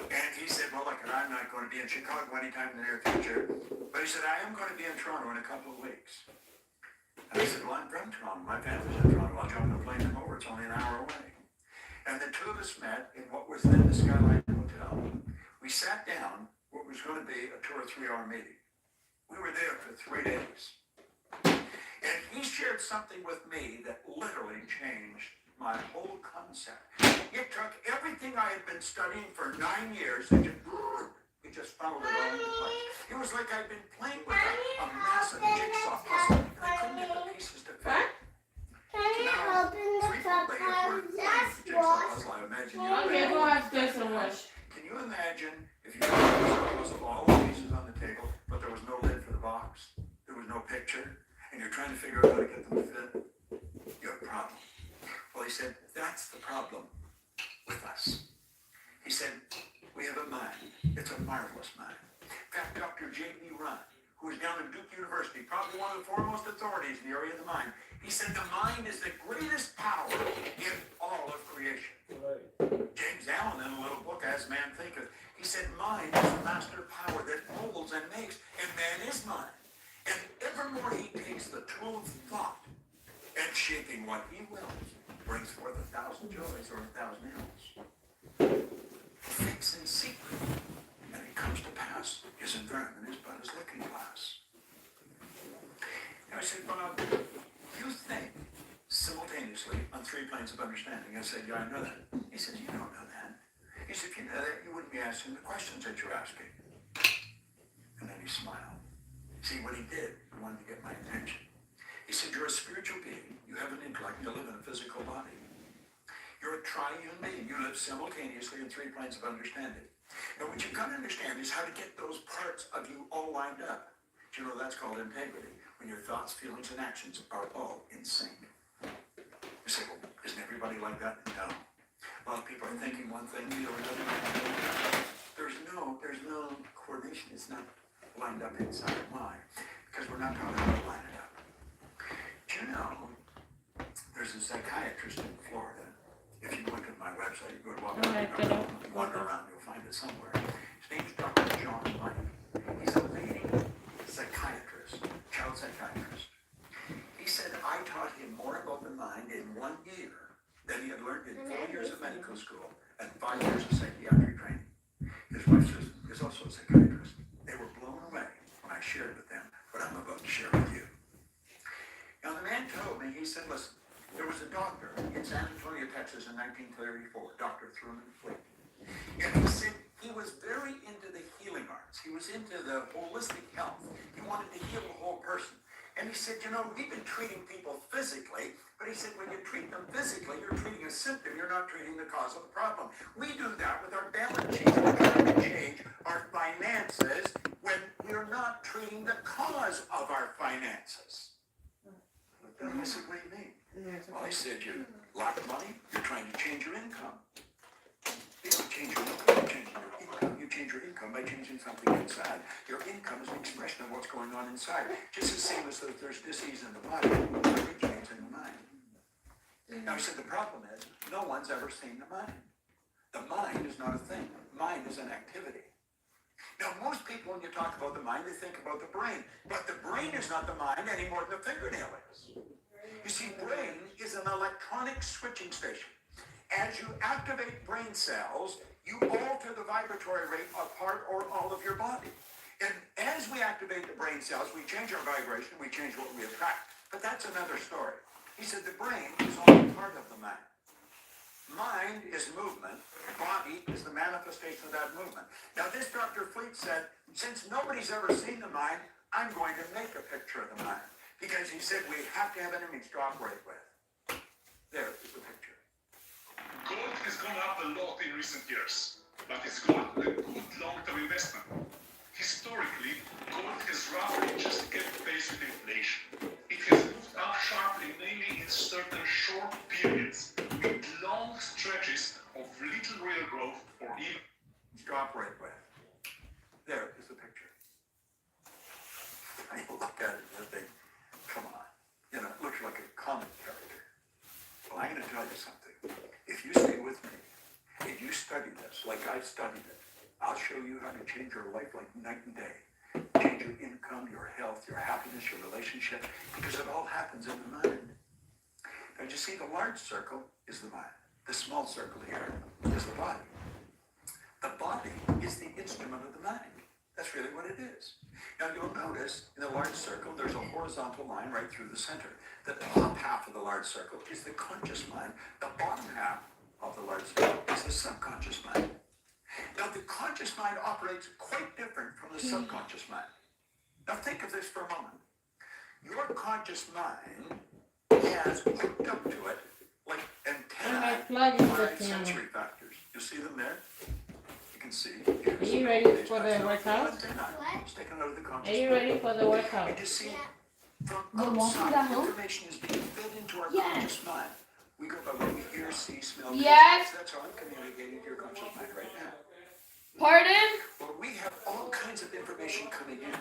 And he said, "Well, look, I'm not going to be in Chicago anytime in the near future." But he said, "I am going to be in Toronto in a couple of weeks." And I said, "Well, I'm from Toronto. My family's in Toronto. I'll jump on a plane and come over. It's only an hour away." And the two of us met in what was then the Skyline Hotel. We sat down, what was going to be a 2 or 3 hour meeting. We were there for 3 days. And he shared something with me that literally changed my whole concept. It took everything I had been studying for 9 years and just funneled it all into place. It was like I'd been playing with a massive jigsaw puzzle. And I couldn't get the pieces to fit. Can you open the cup of this wash? I imagine Okay, go upstairs and wash. Can you imagine if you had all the pieces on the table, but there was no lid for the box, there was no picture, and you're trying to figure out how to get them to fit? You have a problem. he said, that's the problem with us. He said, we have a mind. It's a marvelous mind. In fact, Dr. J.B. Run, who is down at Duke University, probably one of the foremost authorities in the area of the mind, he said the mind is the greatest power in all of creation. James Allen, in a little book, As Man Thinketh, he said mind is the master power that molds and makes, and man is mind. And evermore he takes the tool of thought and shaping what he wills, brings forth 1,000 joys or 1,000 ills. Thinks in secret, and it comes to pass. His environment is but his looking glass. And I said, Bob, you think simultaneously on 3 planes of understanding. I said, yeah, I know that. He said, you don't know that. He said, if you know that, you wouldn't be asking the questions that you're asking. And then he smiled. See what he did? He wanted to get my attention. He said, you're a spiritual being. You have an intellect. You live in a physical body. You're a triune being. You live simultaneously in 3 planes of understanding. Now, what you've got to understand is how to get those parts of you all lined up. Do you know that's called integrity? When your thoughts, feelings, and actions are all in sync. You say, well, isn't everybody like that? No. A lot of people are thinking one thing, feeling another. There's no coordination. It's not lined up inside. Why? Because we're not taught how to line it up. Do you know, there's a psychiatrist in Florida. If you look at my website, you go to wander around, you'll find it somewhere. His name's Dr. John Mike. He's a leading psychiatrist, child psychiatrist. He said, I taught him more about the mind in 1 year than he had learned in 4 years of medical school and 5 years of psychiatric training. His wife is also a psychiatrist. They were blown away when I shared with them what I'm about to share with you. Now, the man told me, he said, listen, there was a doctor in San Antonio, Texas in 1934, Dr. Thurman Fleet. And he said he was very into the healing arts. He was into the holistic health. He wanted to heal the whole person. And he said, you know, we've been treating people physically, but he said when you treat them physically, you're treating a symptom, you're not treating the cause of the problem. We do that with our balance sheet. We're trying to change our finances when we're not treating the cause of our finances. I said, what do you mean? Well, I said, you lack money, you're trying to change your income. You don't change your income, you change your income. You change your income by changing something inside. Your income is an expression of what's going on inside. Just the same as if there's disease in the body, it originates in the mind. Now, he said, the problem is, no one's ever seen the mind. The mind is not a thing. Mind is an activity. Now, most people, when you talk about the mind, they think about the brain. But the brain is not the mind any more than the fingernail is. You see, brain is an electronic switching station. As you activate brain cells, you alter the vibratory rate of part or all of your body. And as we activate the brain cells, we change our vibration, we change what we attract. But that's another story. He said the brain is only part of the mind. Mind is movement. Body is the manifestation of that movement. Now, this Dr. Fleet said, since nobody's ever seen the mind, I'm going to make a picture of the mind. Because he said we have to have an image to operate with. There is the picture. Gold has gone up a lot in recent years, but it's gold a good long-term investment. Historically, gold has roughly just kept pace with inflation. It has moved up sharply, mainly in certain short periods, with long stretches of little real growth or even To operate with. There is the picture. I look at it and think, come on. You know, it looks like a comic character. Well, I'm going to tell you something. If you stay with me, if you study this like I've studied it, I'll show you how to change your life like night and day. Change your income, your health, your happiness, your relationship, because it all happens in the mind. Now, you see, the large circle is the mind. The small circle here is the body. The body is the instrument of the mind. That's really what it is. Now, you'll notice in the large circle, there's a horizontal line right through the center. The top half of the large circle is the conscious mind. The bottom half of the large circle is the subconscious mind. Now, the conscious mind operates quite different from the subconscious mind. Now, think of this for a moment. Your conscious mind has hooked up to it like antennae five sensory factors. You see them there? You can see. Are you ready for the workout? Are you ready for the workout? And you see, from outside, information is being fed into our conscious mind. We go by what we see, smell, Yes. taste. That's how I'm communicating to your conscious mind right now. Pardon? Well, we have all kinds of information coming in.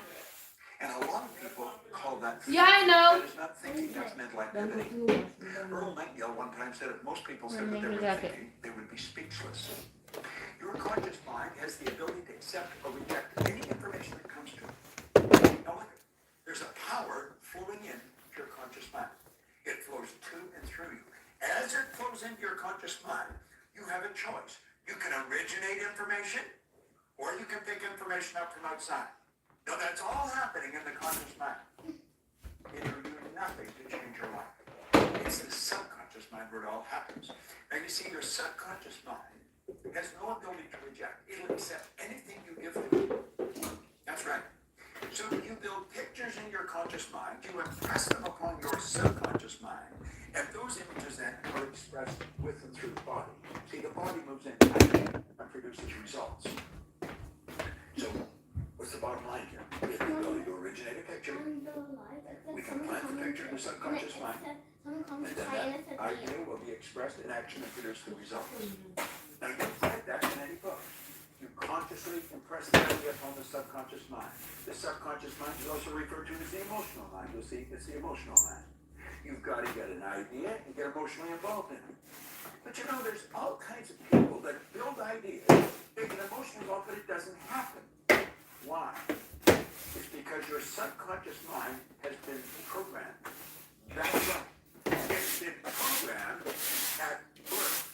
And a lot of people call that Yeah, I know. That is not thinking, that's mental activity. Earl Nightingale one time said if most people said that they were thinking, they would be speechless. Your conscious mind has the ability to accept or reject any information that comes to it. Now look, there's a power flowing in to your conscious mind. It flows to and through you. As it flows into your conscious mind, you have a choice. You can originate information, or you can pick information up from outside. Now that's all happening in the conscious mind. It will do nothing to change your life. It's the subconscious mind where it all happens. Now you see, your subconscious mind has no ability to reject. It'll accept anything you give to it. That's right. So you build pictures in your conscious mind, you impress them upon your subconscious mind, and those images then are expressed with and through the body. See, the body moves in and produces results. So, what's the bottom line here? We have the ability to originate a picture. We can plant the picture in the subconscious mind. And then that idea will be expressed in action and produce the results. Now you can find that in any book. You consciously impress the idea upon the subconscious mind. The subconscious mind is also referred to as the emotional mind. You'll see it's the emotional mind. You've got to get an idea and get emotionally involved in it. But you know, there's all kinds of people that build ideas, they get emotionally involved, but it doesn't happen. Why? It's because your subconscious mind has been programmed. That's right. It's been programmed at birth.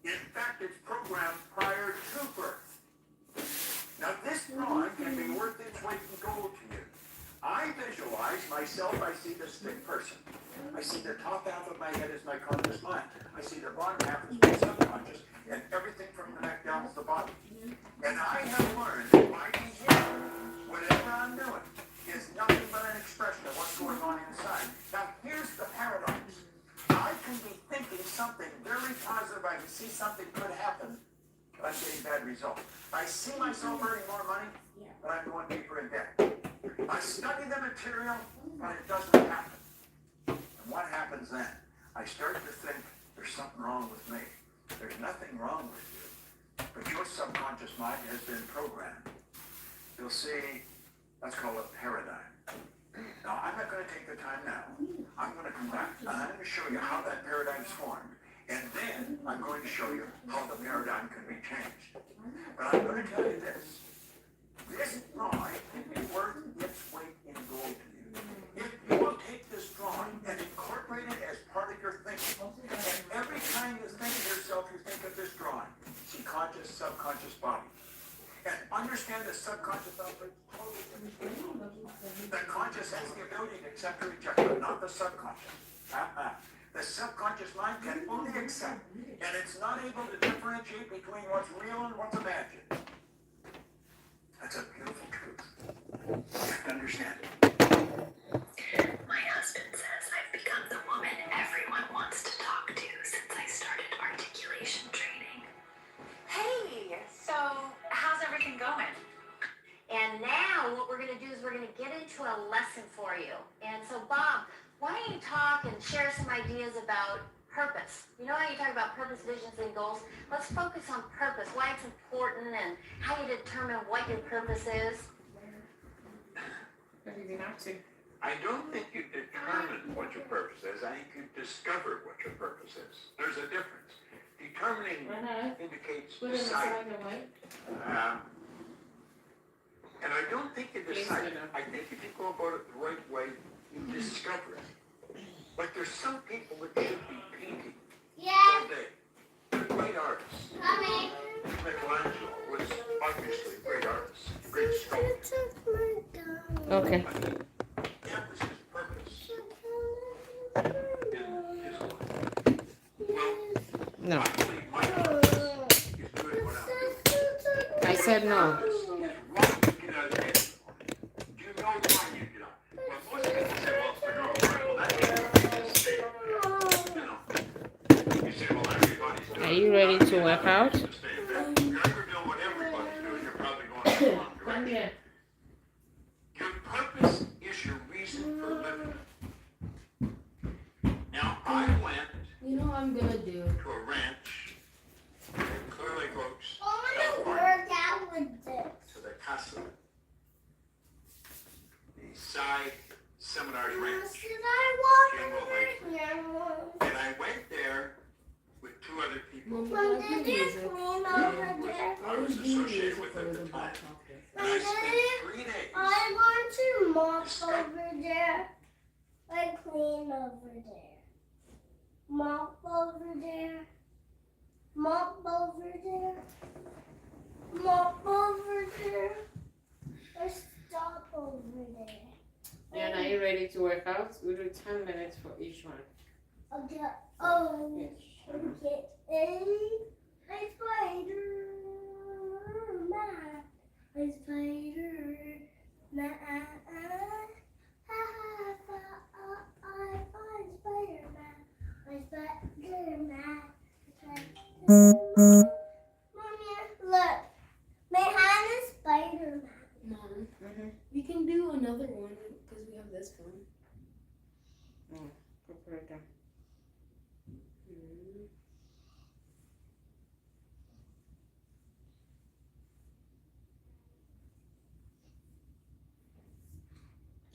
In fact, it's programmed prior to birth. Now, this drawing can be worth its weight in gold to you. I visualize myself, I see the stick person. I see the top half of my head as my conscious mind. I see the bottom half as my subconscious, and everything from the neck down to the bottom. And I have learned that my behavior, whatever I'm doing, is nothing but an expression of what's going on inside. Now, here's the paradox. I can be thinking something very positive. I can see something could happen, but I'm getting bad results. I see myself earning more money, but I'm going deeper in debt. I study the material, but it doesn't happen. And what happens then? I start to think there's something wrong with me. There's nothing wrong with you, but your subconscious mind has been programmed. You'll see, let's call it paradigm. Now, I'm not going to take the time now. I'm going to come back, and I'm going to show you how that paradigm's formed. And then I'm going to show you how the paradigm can be changed. But I'm going to tell you this. This drawing can be worth its weight in gold to you. If you will take this drawing and incorporate it as part of your thinking, and every time you think of yourself, you think of this drawing. See, conscious, subconscious body. And understand the subconscious operates totally differently. The conscious has the ability to accept or reject, but not the subconscious. The subconscious mind can only accept, and it's not able to differentiate between what's real and what's imagined. That's a beautiful truth. You have to understand it. My husband says I've become the woman everyone wants to talk to since I started articulation training. Hey, so how's everything going? And now what we're going to do is we're going to get into a lesson for you. And so Bob, why don't you talk and share some ideas about purpose? You know how you talk about purpose, visions, and goals? Let's focus on purpose, why it's important, and how you determine what your purpose is. What are you up to? I don't think you determine what your purpose is. I think you discover what your purpose is. There's a difference. Determining indicates Put it deciding. inside the way. And I don't think you decide. Yes, I think if you go about it the right way, you discover it. Like there's some people that should be painting all day. They're great artists. Mommy. Michelangelo was obviously a great artist, a great sculptor. Okay. But that was his purpose in his life. Well, No. I believe my purpose is doing what I'm doing. I said no. It's wrong to get out of bed. Do you know why you get up? Well, most people say, well, it's the girl. Well, that means you stay. You know. You say, well, everybody's doing it. Are you ready to work out? If you're ever doing what everybody's doing, you're probably going in the wrong Come direction. here. Your purpose is your reason for living. Now, I went You know I'm gonna do. to a ranch in Clear Lake Oaks, I want to California, work out with this. to the Casa, the Psi Seminars Ranch. Should I walk General over Lake. here, Mom? And I went there with two other people. Mom, Mom, I can did you use it. clean over there? I was associated with at the time. And I spent 3 days. I want to mop over there. Like clean over there. Mop over there. Mop over there. Mop over there. Or stop over there. And are you ready to work out? We'll do 10 minutes for each one. Okay. Oh. Yes. Okay. A spider man. A spider man. I find Spider-Man. I Spider-Man. Mommy, look. My hand is Spider-Man. Mom, Mm-hmm. we can do another one because we have this one. Go put it down.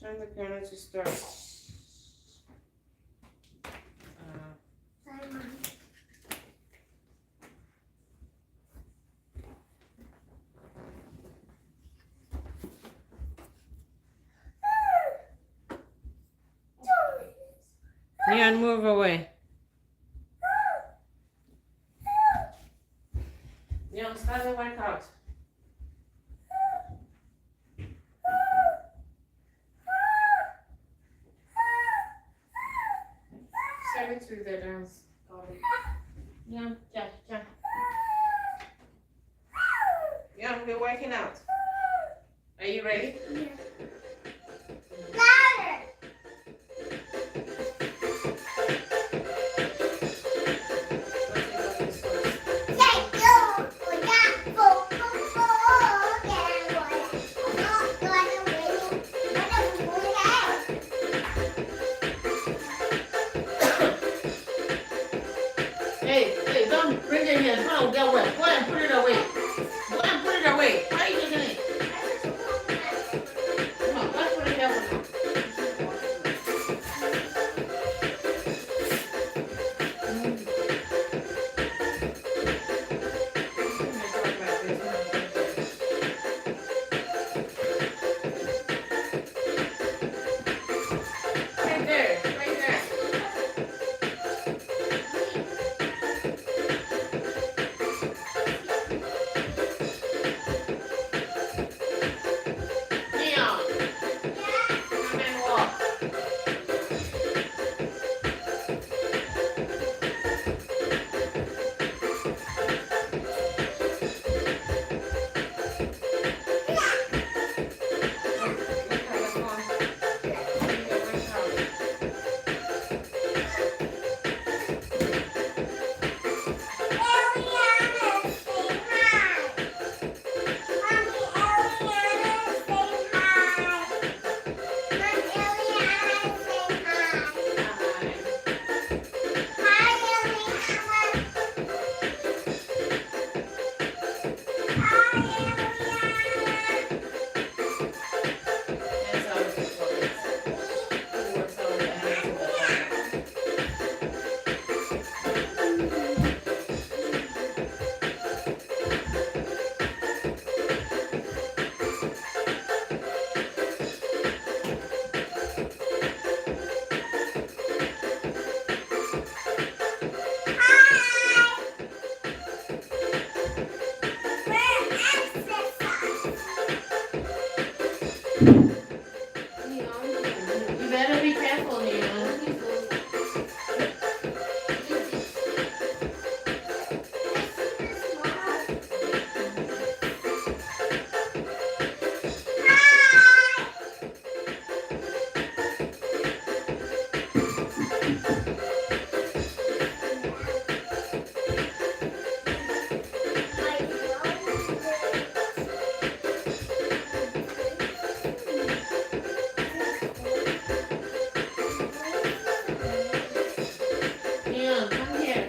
Turn the piano to start. Sorry, Mommy. Neon, move away. Neon, start the workout. Start it through the dance. Neon, jump, jump. Neon, we're working out. Are you ready? Louder. Hey, don't bring it here. No, get wet. Go and put it away. Go and put it away. Why are you taking it? Come on, let's put it there for now. Right there, right there. Neon, come and walk. You better be careful, Neon. Neon, come here.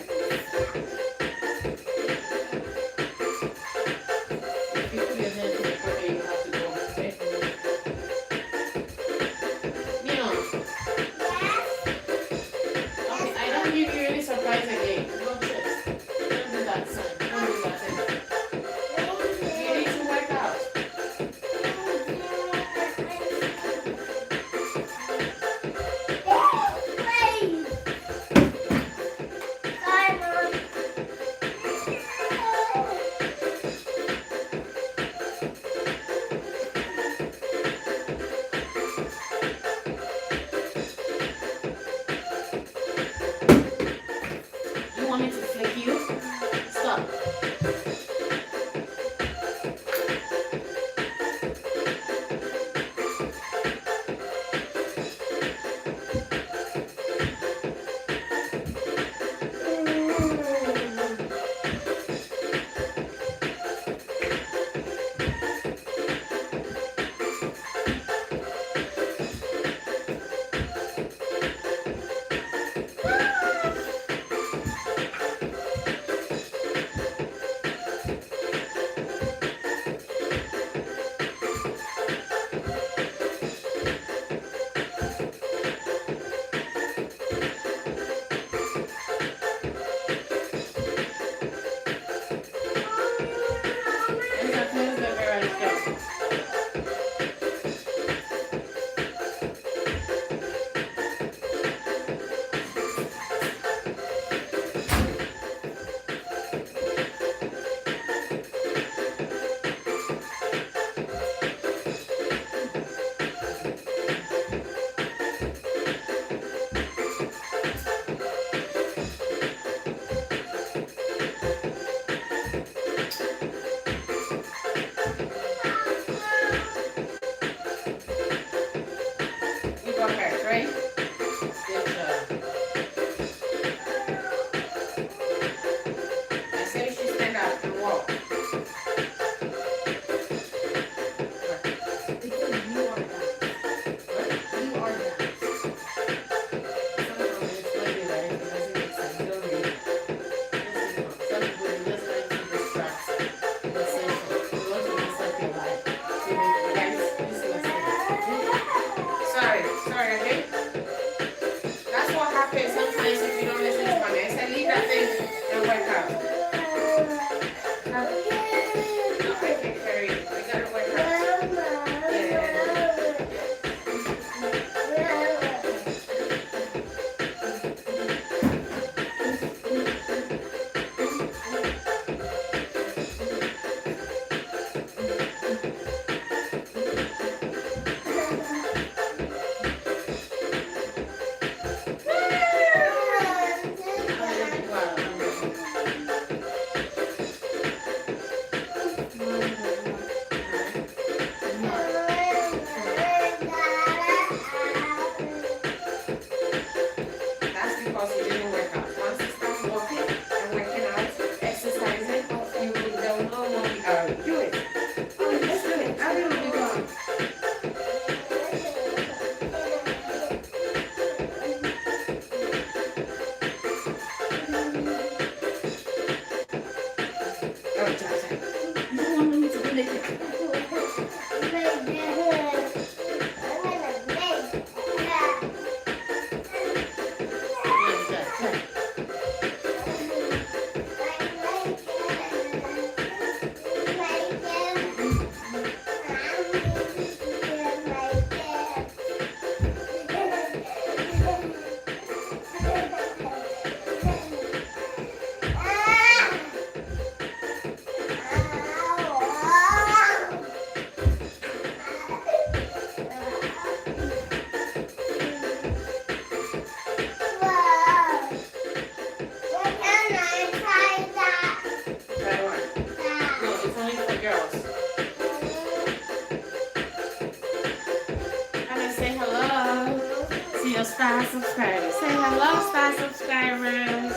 star subscribers. Say hello, star subscribers.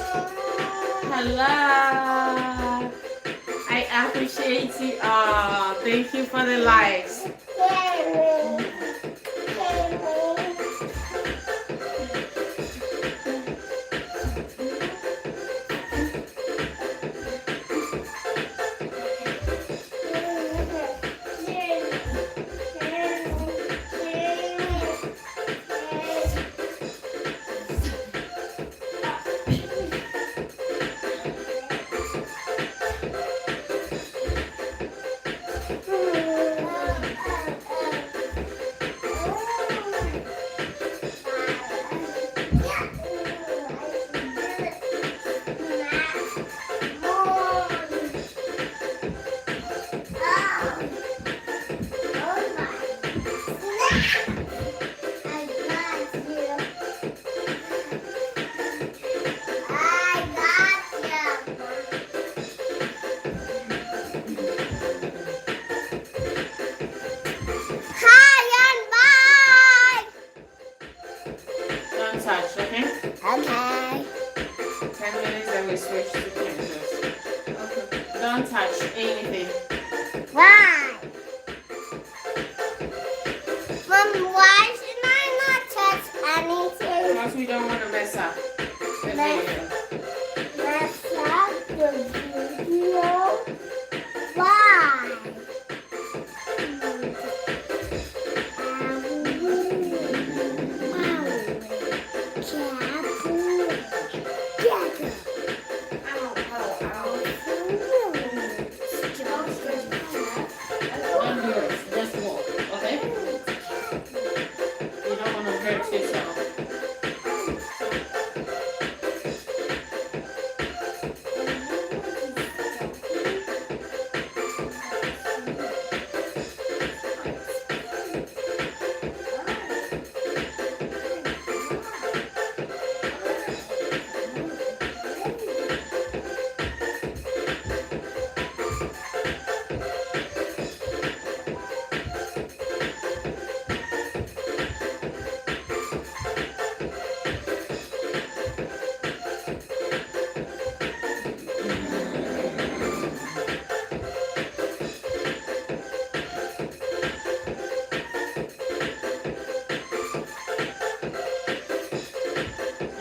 Hello. I appreciate you all. Thank you for the likes. Don't touch, okay? Okay. 10 minutes, then we switch to Kansas. Okay. Don't touch anything. Why? Mom, why should I not touch anything? Because we don't want to mess up the video. Mess up the video? Why? Don't do it. Just walk, okay? You don't want to hurt yourself.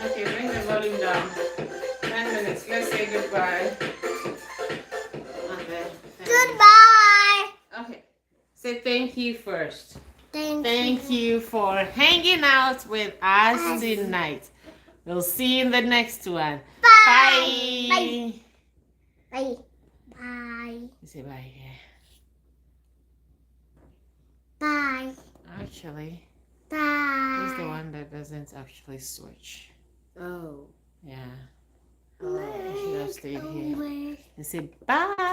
Okay, bring the volume down. 10 minutes. Let's say goodbye. Okay. Goodbye. Okay. Say thank you first. Thank You for hanging out with us tonight. We'll see you in the next one. Bye. Bye. Bye. Bye. You say bye. Yeah. Bye. Actually, Bye. he's the one that doesn't actually switch. Oh. Yeah. I should have stayed here Where? and said bye.